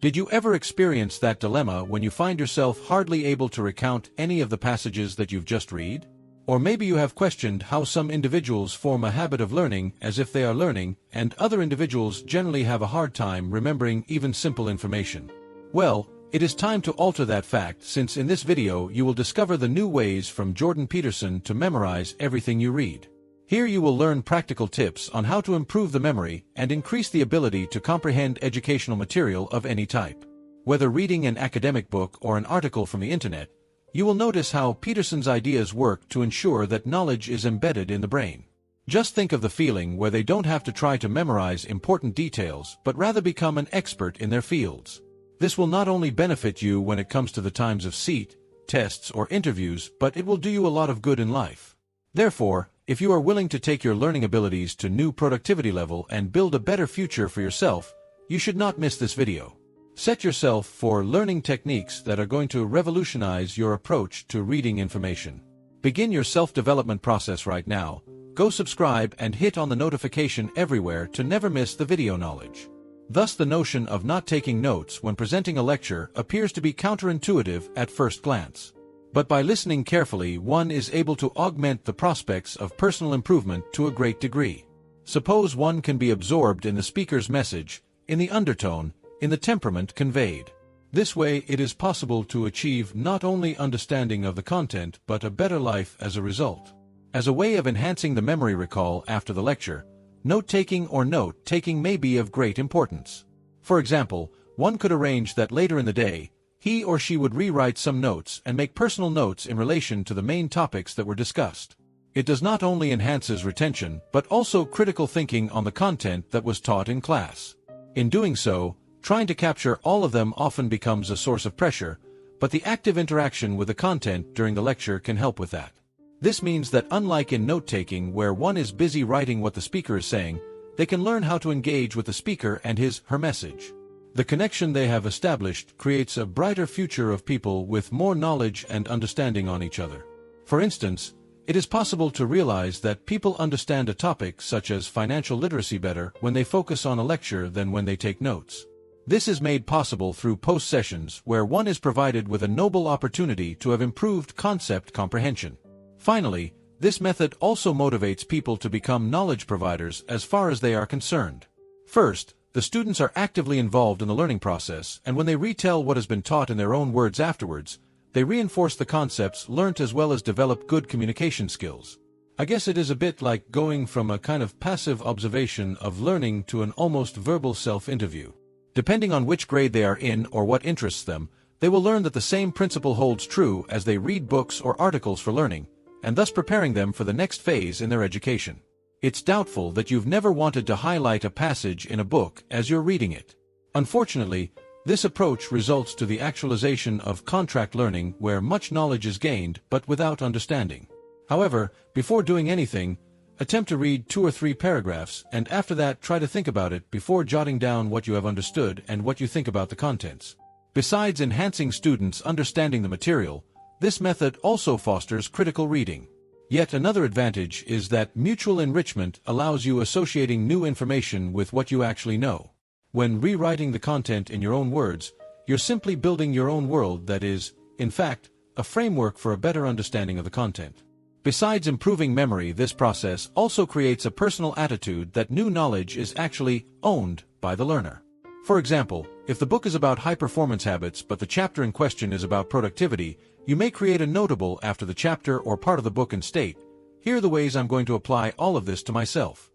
Did you ever experience that dilemma when you find yourself hardly able to recount any of the passages that you've just read? Or maybe you have questioned how some individuals form a habit of learning as if they are learning, and other individuals generally have a hard time remembering even simple information. Well, it is time to alter that fact, since in this video you will discover the new ways from Jordan Peterson to memorize everything you read. Here you will learn practical tips on how to improve the memory and increase the ability to comprehend educational material of any type. Whether reading an academic book or an article from the internet, you will notice how Peterson's ideas work to ensure that knowledge is embedded in the brain. Just think of the feeling where they don't have to try to memorize important details but rather become an expert in their fields. This will not only benefit you when it comes to the times of CET, tests or interviews, but it will do you a lot of good in life. Therefore, if you are willing to take your learning abilities to new productivity level and build a better future for yourself, you should not miss this video. Set yourself for learning techniques that are going to revolutionize your approach to reading information. Begin your self-development process right now. Go subscribe and hit on the notification everywhere to never miss the video knowledge. Thus, the notion of not taking notes when presenting a lecture appears to be counterintuitive at first glance. But by listening carefully, one is able to augment the prospects of personal improvement to a great degree. Suppose one can be absorbed in the speaker's message, in the undertone, in the temperament conveyed. This way it is possible to achieve not only understanding of the content but a better life as a result. As a way of enhancing the memory recall after the lecture, note-taking or note-taking may be of great importance. For example, one could arrange that later in the day, he or she would rewrite some notes and make personal notes in relation to the main topics that were discussed. It does not only enhances retention but also critical thinking on the content that was taught in class. In doing so, trying to capture all of them often becomes a source of pressure, but the active interaction with the content during the lecture can help with that. This means that unlike in note-taking where one is busy writing what the speaker is saying, they can learn how to engage with the speaker and his/her message. The connection they have established creates a brighter future of people with more knowledge and understanding on each other. For instance, it is possible to realize that people understand a topic such as financial literacy better when they focus on a lecture than when they take notes. This is made possible through post-sessions where one is provided with a noble opportunity to have improved concept comprehension. Finally, this method also motivates people to become knowledge providers as far as they are concerned. First, the students are actively involved in the learning process, and when they retell what has been taught in their own words afterwards, they reinforce the concepts learnt as well as develop good communication skills. I guess it is a bit like going from a kind of passive observation of learning to an almost verbal self-interview. Depending on which grade they are in or what interests them, they will learn that the same principle holds true as they read books or articles for learning, and thus preparing them for the next phase in their education. It's doubtful that you've never wanted to highlight a passage in a book as you're reading it. Unfortunately, this approach results to the actualization of contract learning where much knowledge is gained but without understanding. However, before doing anything, attempt to read 2 or 3 paragraphs, and after that try to think about it before jotting down what you have understood and what you think about the contents. Besides enhancing students' understanding the material, this method also fosters critical reading. Yet another advantage is that mutual enrichment allows you associating new information with what you actually know. When rewriting the content in your own words, you're simply building your own world that is, in fact, a framework for a better understanding of the content. Besides improving memory, this process also creates a personal attitude that new knowledge is actually owned by the learner. For example, if the book is about high-performance habits but the chapter in question is about productivity, you may create a notable after the chapter or part of the book and state, "Here are the ways I'm going to apply all of this to myself."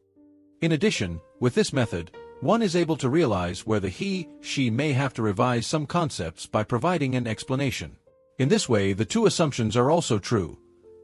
In addition, with this method, one is able to realize where the he/she may have to revise some concepts by providing an explanation. In this way, the two assumptions are also true.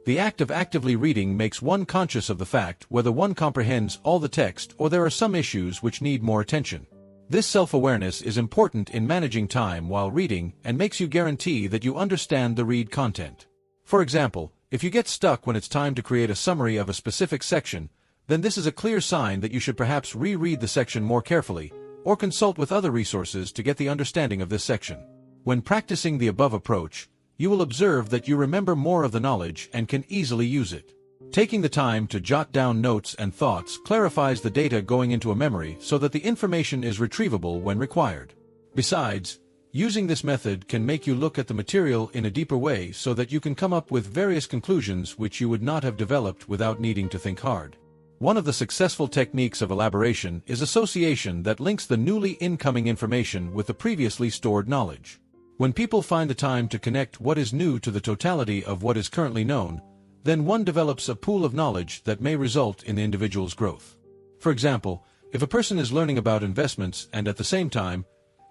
The act of actively reading makes one conscious of the fact whether one comprehends all the text or there are some issues which need more attention. This self-awareness is important in managing time while reading and makes you guarantee that you understand the read content. For example, if you get stuck when it's time to create a summary of a specific section, then this is a clear sign that you should perhaps reread the section more carefully, or consult with other resources to get the understanding of this section. When practicing the above approach, you will observe that you remember more of the knowledge and can easily use it. Taking the time to jot down notes and thoughts clarifies the data going into a memory so that the information is retrievable when required. Besides, using this method can make you look at the material in a deeper way so that you can come up with various conclusions which you would not have developed without needing to think hard. One of the successful techniques of elaboration is association that links the newly incoming information with the previously stored knowledge. When people find the time to connect what is new to the totality of what is currently known, then one develops a pool of knowledge that may result in the individual's growth. For example, if a person is learning about investments and at the same time,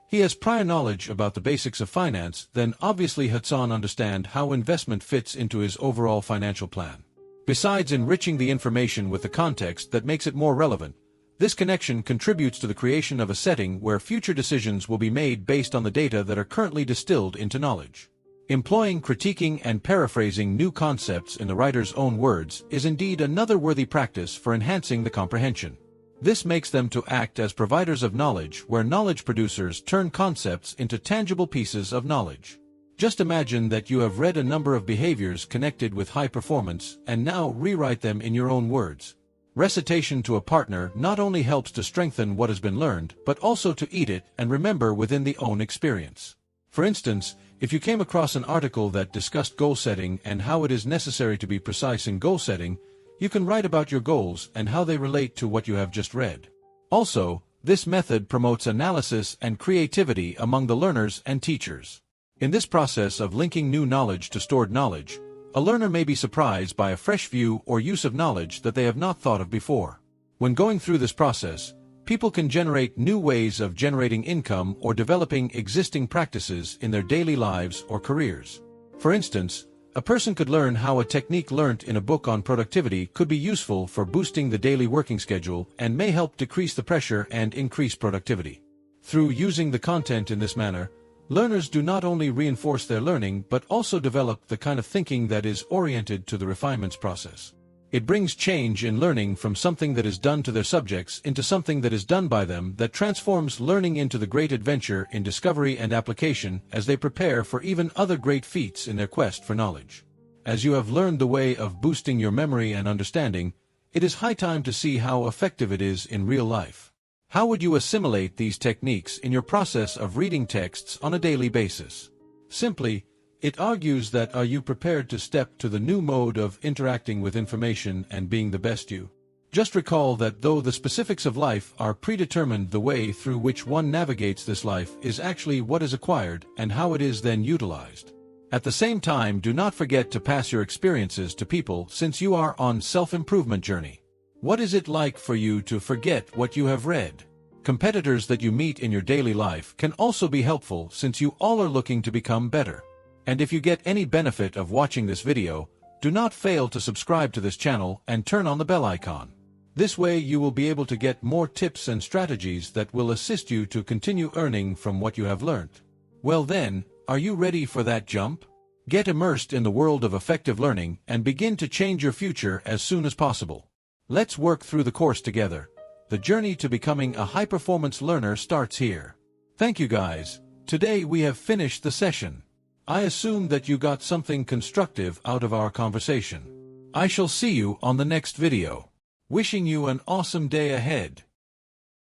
he has prior knowledge about the basics of finance, then obviously Hudson understands how investment fits into his overall financial plan. Besides enriching the information with the context that makes it more relevant, this connection contributes to the creation of a setting where future decisions will be made based on the data that are currently distilled into knowledge. Employing critiquing and paraphrasing new concepts in the writer's own words is indeed another worthy practice for enhancing the comprehension. This makes them to act as providers of knowledge where knowledge producers turn concepts into tangible pieces of knowledge. Just imagine that you have read a number of behaviors connected with high performance and now rewrite them in your own words. Recitation to a partner not only helps to strengthen what has been learned, but also to eat it and remember within the own experience. For instance, if you came across an article that discussed goal setting and how it is necessary to be precise in goal setting, you can write about your goals and how they relate to what you have just read. Also, this method promotes analysis and creativity among the learners and teachers. In this process of linking new knowledge to stored knowledge, a learner may be surprised by a fresh view or use of knowledge that they have not thought of before. When going through this process, people can generate new ways of generating income or developing existing practices in their daily lives or careers. For instance, a person could learn how a technique learnt in a book on productivity could be useful for boosting the daily working schedule and may help decrease the pressure and increase productivity. Through using the content in this manner, learners do not only reinforce their learning but also develop the kind of thinking that is oriented to the refinements process. It brings change in learning from something that is done to their subjects into something that is done by them that transforms learning into the great adventure in discovery and application as they prepare for even other great feats in their quest for knowledge. As you have learned the way of boosting your memory and understanding, it is high time to see how effective it is in real life. How would you assimilate these techniques in your process of reading texts on a daily basis? Simply, it argues that are you prepared to step to the new mode of interacting with information and being the best you? Just recall that though the specifics of life are predetermined, the way through which one navigates this life is actually what is acquired and how it is then utilized. At the same time, do not forget to pass your experiences to people since you are on self-improvement journey. What is it like for you to forget what you have read? Competitors that you meet in your daily life can also be helpful since you all are looking to become better. And if you get any benefit of watching this video, do not fail to subscribe to this channel and turn on the bell icon. This way you will be able to get more tips and strategies that will assist you to continue earning from what you have learned. Well then, are you ready for that jump? Get immersed in the world of effective learning and begin to change your future as soon as possible. Let's work through the course together. The journey to becoming a high-performance learner starts here. Thank you guys. Today we have finished the session. I assume that you got something constructive out of our conversation. I shall see you on the next video. Wishing you an awesome day ahead.